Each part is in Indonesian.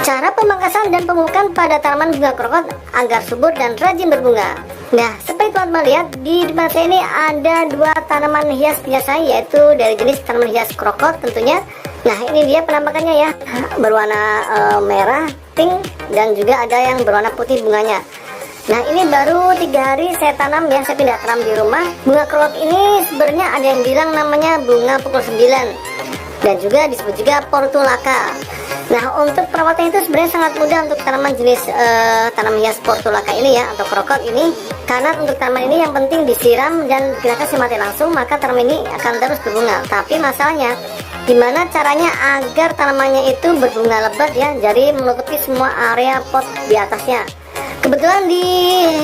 Cara pemangkasan dan pemupukan pada tanaman bunga krokot agar subur dan rajin berbunga. Nah, seperti teman-teman lihat di depan saya ini ada dua tanaman hias biasa, yaitu dari jenis tanaman hias krokot tentunya. Nah, ini dia penampakannya ya, berwarna merah, pink, dan juga ada yang berwarna putih bunganya. Nah, ini baru 3 hari saya tanam ya, saya pindah tanam di rumah. Bunga krokot ini sebenarnya ada yang bilang namanya bunga pukul 9 dan juga disebut juga portulaka. Nah, untuk perawatannya itu sebenarnya sangat mudah untuk tanaman jenis tanaman hias portulaka ini ya, atau krokot ini. Karena untuk tanaman ini yang penting disiram dan digunakan semati langsung, maka tanaman ini akan terus berbunga. Tapi masalahnya, gimana caranya agar tanamannya itu berbunga lebat ya, jadi menutupi semua area pot di atasnya. Kebetulan di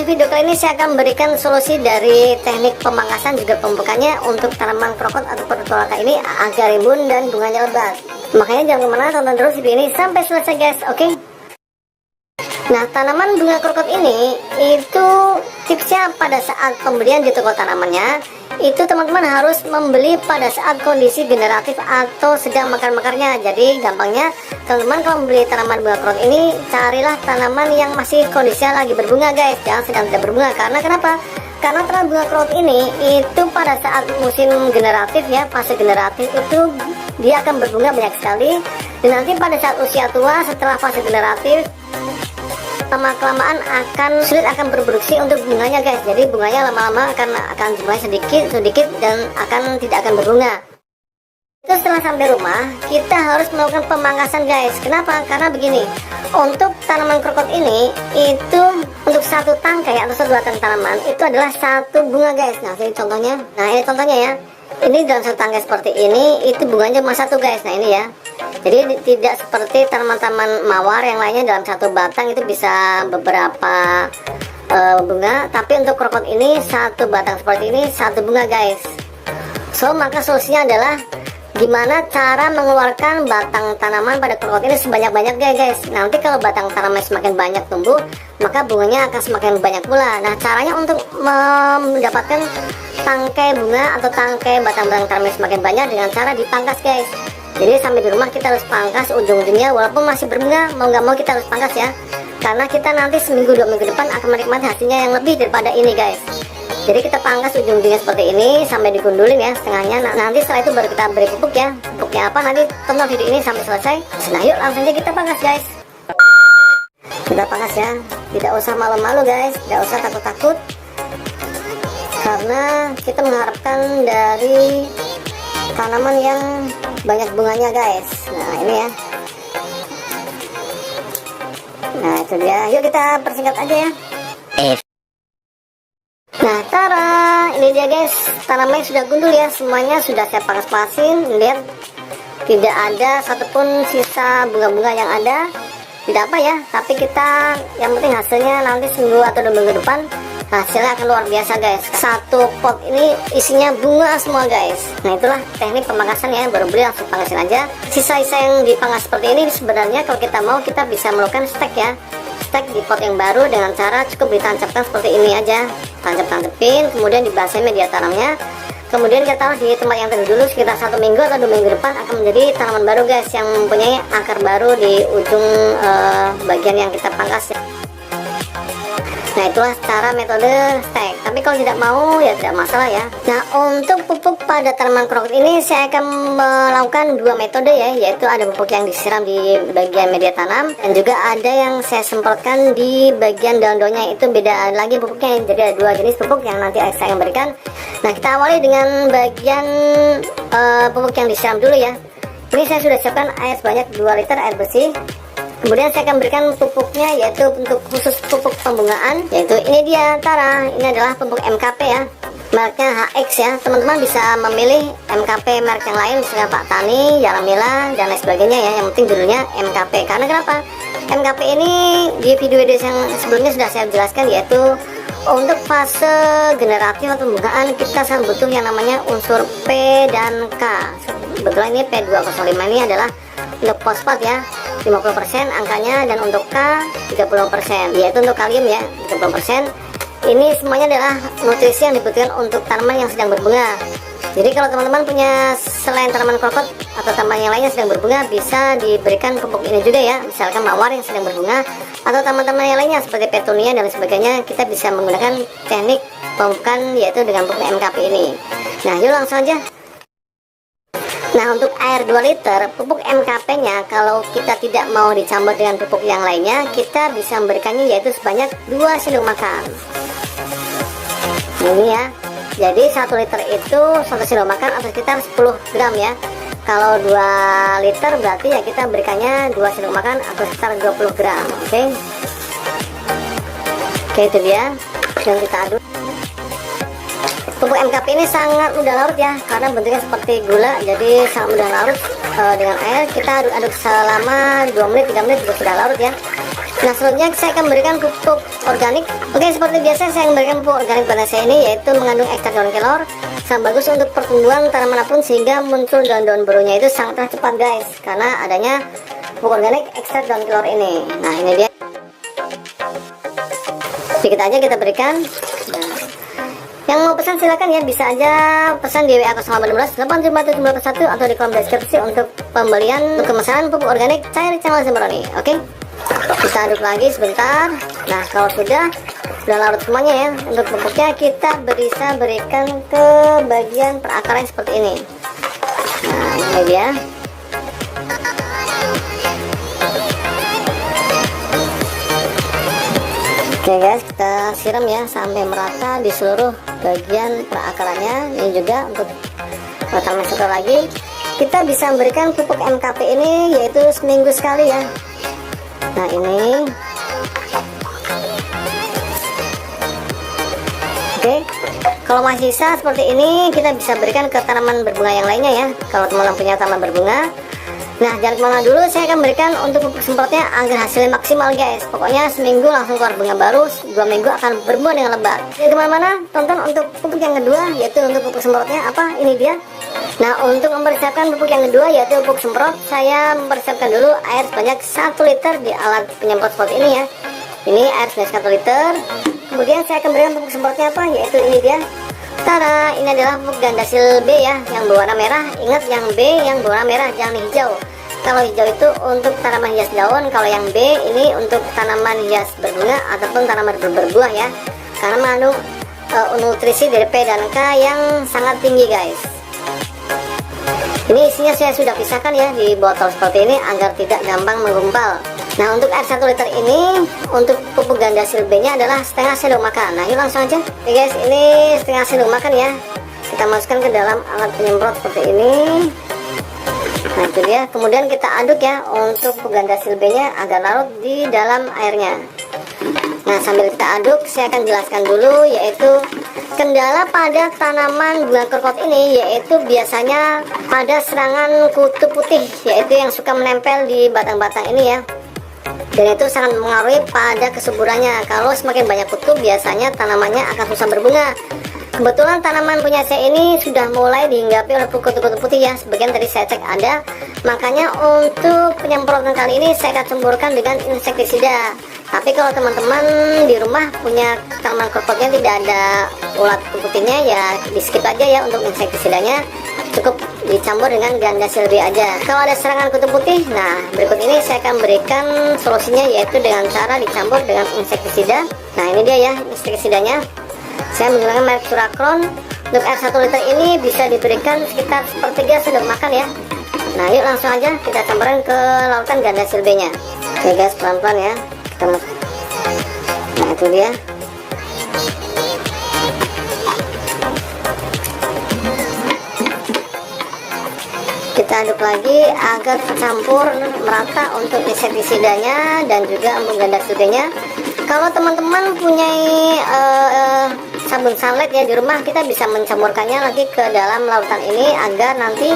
video kali ini saya akan memberikan solusi dari teknik pemangkasan juga pemupukannya untuk tanaman krokot atau portulaka ini agar rimbun dan bunganya lebat. Makanya jangan kemana, tonton terus video ini sampai selesai guys, oke? Nah, tanaman bunga krokot ini itu tipsnya pada saat pembelian di toko tanamannya itu teman-teman harus membeli pada saat kondisi generatif atau sedang mekar-mekarnya. Jadi gampangnya teman-teman kalau membeli tanaman bunga krokot ini carilah tanaman yang masih kondisinya lagi berbunga guys, jangan sedang tidak berbunga. Karena kenapa? Karena tanaman bunga krokot ini itu pada saat musim generatif ya, fase generatif itu dia akan berbunga banyak sekali. Dan nanti pada saat usia tua setelah fase generatif lama-kelamaan akan sulit akan berproduksi untuk bunganya guys. Jadi bunganya lama-lama akan jumlahnya sedikit dan tidak akan berbunga. Itu setelah sampai rumah kita harus melakukan pemangkasan guys. Kenapa? Karena begini, untuk tanaman krokot ini itu untuk satu tangkai atau satu batang tanaman itu adalah satu bunga guys. Nah, ini contohnya. Nah, ini contohnya ya. Ini dalam satu tangkai seperti ini itu bunganya cuma satu guys. Nah, ini ya. Jadi tidak seperti tanaman-tanaman mawar yang lainnya dalam satu batang itu bisa beberapa bunga, tapi untuk krokot ini satu batang seperti ini satu bunga guys. So maka solusinya adalah gimana cara mengeluarkan batang tanaman pada krokot ini sebanyak-banyaknya guys. Nanti kalau batang tanaman semakin banyak tumbuh, maka bunganya akan semakin banyak pula. Nah, caranya untuk mendapatkan tangkai bunga atau tangkai batang-batang tanaman semakin banyak dengan cara dipangkas guys. Jadi sampai di rumah kita harus pangkas ujung-ujungnya, walaupun masih berbunga mau nggak mau kita harus pangkas ya, karena kita nanti seminggu 2 minggu depan akan menikmati hasilnya yang lebih daripada ini guys. Jadi kita pangkas ujung-ujungnya seperti ini sampai digundulin ya setengahnya. Nah, nanti setelah itu baru kita beri pupuk ya. Pupuknya apa nanti tonton video ini sampai selesai. Nah, yuk langsung aja kita pangkas guys. Kita pangkas ya, tidak usah malu-malu guys, tidak usah takut-takut, karena kita mengharapkan dari tanaman yang banyak bunganya guys. Nah, ini ya. Nah, itu dia. Yuk kita persingkat aja ya. Nah, tara, ini dia guys, tanamannya sudah gundul ya, semuanya sudah saya pangkas-pangkasin. Lihat, tidak ada satupun sisa bunga-bunga yang ada. Tidak apa ya, tapi kita yang penting hasilnya nanti seminggu atau 2 minggu depan hasilnya akan luar biasa guys. Satu pot ini isinya bunga semua guys. Nah, itulah teknik pemangkasan ya, baru beli langsung pangkasin aja. Sisa-sisa yang dipangkas seperti ini sebenarnya kalau kita mau kita bisa melakukan stek ya, stek di pot yang baru dengan cara cukup ditancapkan seperti ini aja, tancap-tancapin, kemudian dibasmi media tanamnya, kemudian kita taruh di tempat yang teduh dulu sekitar 1 minggu atau 2 minggu depan akan menjadi tanaman baru guys, yang mempunyai akar baru di ujung bagian yang kita pangkas ya. Nah, itulah cara metode stek. Tapi kalau tidak mau ya tidak masalah ya. Nah, untuk pupuk pada tanaman krokot ini saya akan melakukan 2 metode ya, yaitu ada pupuk yang disiram di bagian media tanam dan juga ada yang saya semprotkan di bagian daun-daunnya. Itu beda lagi pupuknya. Jadi ada 2 jenis pupuk yang nanti saya akan berikan. Nah, kita awali dengan bagian pupuk yang disiram dulu ya. Ini saya sudah siapkan air sebanyak 2 liter air bersih. Kemudian saya akan berikan pupuknya, yaitu untuk khusus pupuk pembungaan, yaitu ini dia tara. Ini adalah pupuk MKP ya, mereknya HX ya. Teman-teman bisa memilih MKP merek yang lain, misalnya Pak Tani, Yaramila dan lain sebagainya ya. Yang penting dulunya MKP. Karena kenapa? MKP ini di video yang sebelumnya sudah saya jelaskan, yaitu untuk fase generatif atau pembungaan kita sangat butuh yang namanya unsur P dan K. Kebetulan ini P205 ini adalah untuk fosfat ya, 50% angkanya, dan untuk K 30%, yaitu untuk kalium ya 30%. Ini semuanya adalah nutrisi yang dibutuhkan untuk tanaman yang sedang berbunga. Jadi kalau teman-teman punya selain tanaman krokot atau tanaman yang lainnya sedang berbunga, bisa diberikan pupuk ini juga ya. Misalkan mawar yang sedang berbunga atau tanaman yang lainnya seperti petunia dan sebagainya, kita bisa menggunakan teknik pemupukan yaitu dengan pupuk MKP ini. Nah, yuk langsung aja. Nah, untuk air 2 liter pupuk MKP-nya, kalau kita tidak mau dicampur dengan pupuk yang lainnya, kita bisa memberikannya yaitu sebanyak 2 sendok makan. Ini ya. Jadi 1 liter itu 1 sendok makan atau sekitar 10 gram ya. Kalau 2 liter berarti ya kita berikannya 2 sendok makan atau sekitar 20 gram. Oke. Oke, itu dia. Dan kita aduk. Pupuk MKP ini sangat mudah larut ya, karena bentuknya seperti gula, jadi sangat mudah larut dengan air. Kita aduk-aduk selama 2 menit 3 menit juga sudah larut ya. Nah, selanjutnya saya akan memberikan pupuk organik. Oke, seperti biasa saya memberikan pupuk organik pada saya ini, yaitu mengandung ekstrak daun kelor. Sangat bagus untuk pertumbuhan tanaman apapun sehingga muncul daun-daun barunya itu sangat cepat guys, karena adanya pupuk organik ekstrak daun kelor ini. Nah, ini dia. Sedikit aja kita berikan. Nah, yang mau pesan silakan ya, bisa aja pesan di WA 0816 857 atau di kolom deskripsi untuk pembelian untuk pemesanan pupuk organik cair channel Zimroni. Oke. Kita aduk lagi sebentar. Nah, kalau sudah larut semuanya ya, untuk pupuknya kita bisa berikan ke bagian perakaran seperti ini. Nah, ini dia. Oke guys, kita siram ya sampai merata di seluruh bagian perakarannya. Ini juga untuk tanaman satu lagi, kita bisa memberikan pupuk MKP ini yaitu seminggu sekali ya. Nah, ini oke. Kalau masih sisa seperti ini, kita bisa berikan ke tanaman berbunga yang lainnya ya, kalau teman-teman punya tanaman berbunga. Nah, jangan kemana dulu, saya akan berikan untuk pupuk semprotnya agar hasilnya maksimal guys. Pokoknya seminggu langsung keluar bunga baru, 2 minggu akan berbuah dengan lebat. Jadi kemana-mana, tonton untuk pupuk yang kedua, yaitu untuk pupuk semprotnya apa? Ini dia. Nah, untuk mempersiapkan pupuk yang kedua yaitu pupuk semprot, saya mempersiapkan dulu air sebanyak 1 liter di alat penyemprot seperti ini ya. Ini air sebanyak 1 liter. Kemudian saya akan berikan pupuk semprotnya apa? Yaitu ini dia. Tada, ini adalah pupuk gandasil B ya, yang berwarna merah. Ingat yang B yang berwarna merah, jangan hijau. Kalau hijau itu untuk tanaman hias daun, kalau yang B ini untuk tanaman hias berbunga ataupun tanaman berbuah ya. Karena mengandung nutrisi dari P dan K yang sangat tinggi guys. Ini isinya saya sudah pisahkan ya di botol seperti ini agar tidak gampang menggumpal. Nah, untuk air 1 liter ini untuk pupuk gandasil B nya adalah setengah sendok makan. Nah, yuk langsung aja. Oke guys, ini setengah sendok makan ya. Kita masukkan ke dalam alat penyemprot seperti ini. Nah, itu dia. Kemudian kita aduk ya untuk pupuk gandasil B nya agar larut di dalam airnya. Nah, sambil kita aduk, saya akan jelaskan dulu yaitu kendala pada tanaman bunga krokot ini, yaitu biasanya pada serangan kutu putih, yaitu yang suka menempel di batang-batang ini ya. Dan itu sangat mengaruhi pada kesuburannya. Kalau semakin banyak kutu, biasanya tanamannya akan susah berbunga. Kebetulan tanaman punya saya ini sudah mulai dihinggapi oleh kutu-kutu putih ya. Sebagian tadi saya cek ada. Makanya untuk penyemprotan kali ini saya akan campurkan dengan insektisida. Tapi kalau teman-teman di rumah punya tanaman krokotnya tidak ada ulat putihnya, ya di skip aja ya untuk insektisidanya. Cukup dicampur dengan gandasil B aja. Kalau ada serangan kutu putih, nah berikut ini saya akan berikan solusinya yaitu dengan cara dicampur dengan insektisida. Nah, ini dia ya insektisidanya. Saya menggunakan merek Suracron. Untuk air 1 liter ini bisa diberikan sekitar sepertiga sendok makan ya. Nah, yuk langsung aja kita campurkan ke lautan gandasil B nya. Oke guys, pelan-pelan ya. Kita masuk. Nah, itu dia. Kita aduk lagi agar tercampur merata untuk insektisidanya dan juga untuk gandasil B nya. Kalau teman-teman punya sabun sunlight ya di rumah, kita bisa mencampurkannya lagi ke dalam lautan ini agar nanti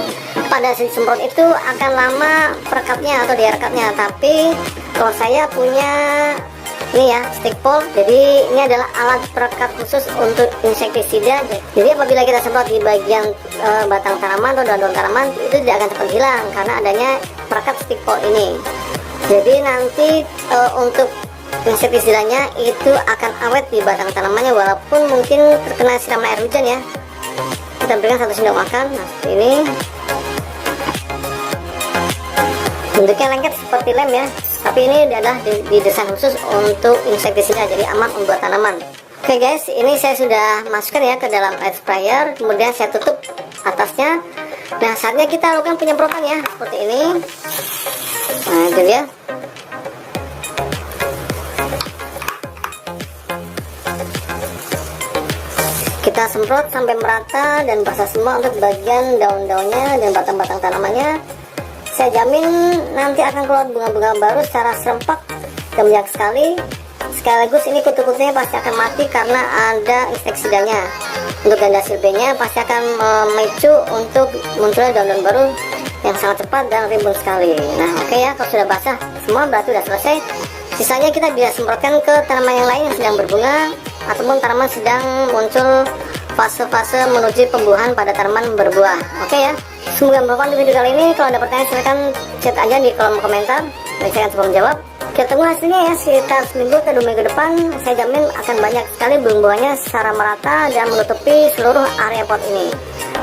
pada semprot itu akan lama perekatnya atau direkatnya. Tapi kalau saya punya ini ya stick pole, jadi ini adalah alat perekat khusus untuk insektisida. Jadi apabila kita semprot di bagian batang tanaman atau daun-daun tanaman, itu tidak akan cepat hilang karena adanya perekat stick pole ini. Jadi nanti untuk insektisidanya itu akan awet di batang tanamannya walaupun mungkin terkena siraman air hujan ya. kita berikan 1 sendok makan. Nah, seperti ini. Bentuknya lengket seperti lem ya, tapi ini adalah didesain khusus untuk insektisida, jadi aman untuk tanaman. Oke guys, ini saya sudah masukkan ya ke dalam air sprayer, kemudian saya tutup atasnya. Nah, saatnya kita lakukan penyemprotan ya, seperti ini. Nah, itu dia. Kita semprot sampai merata dan basah semua untuk bagian daun-daunnya dan batang-batang tanamannya. Saya jamin nanti akan keluar bunga-bunga baru secara serempak dan banyak sekali. Sekaligus ini kutu-kutunya pasti akan mati karena ada insektisidanya. Untuk ganda silbenya pasti akan memicu untuk munculnya daun-daun baru yang sangat cepat dan rimbun sekali. Nah, oke ya, kalau sudah basah semua berarti sudah selesai. Sisanya kita bisa semprotkan ke tanaman yang lain yang sedang berbunga ataupun tanaman sedang muncul fase-fase menuju pembuahan pada tanaman berbuah. Oke ya, semoga bermanfaat di video kali ini. Kalau ada pertanyaan silahkan chat aja di kolom komentar dan saya akan coba menjawab. Kita tunggu hasilnya ya, sekitar seminggu atau 2 minggu depan. Saya jamin akan banyak sekali buah-buahnya secara merata dan menutupi seluruh area pot ini.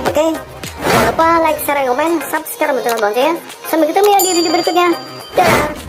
Oke, jangan lupa like, share, dan komen, subscribe, dan loncengnya. Sampai ketemu ya di video berikutnya. Dadah.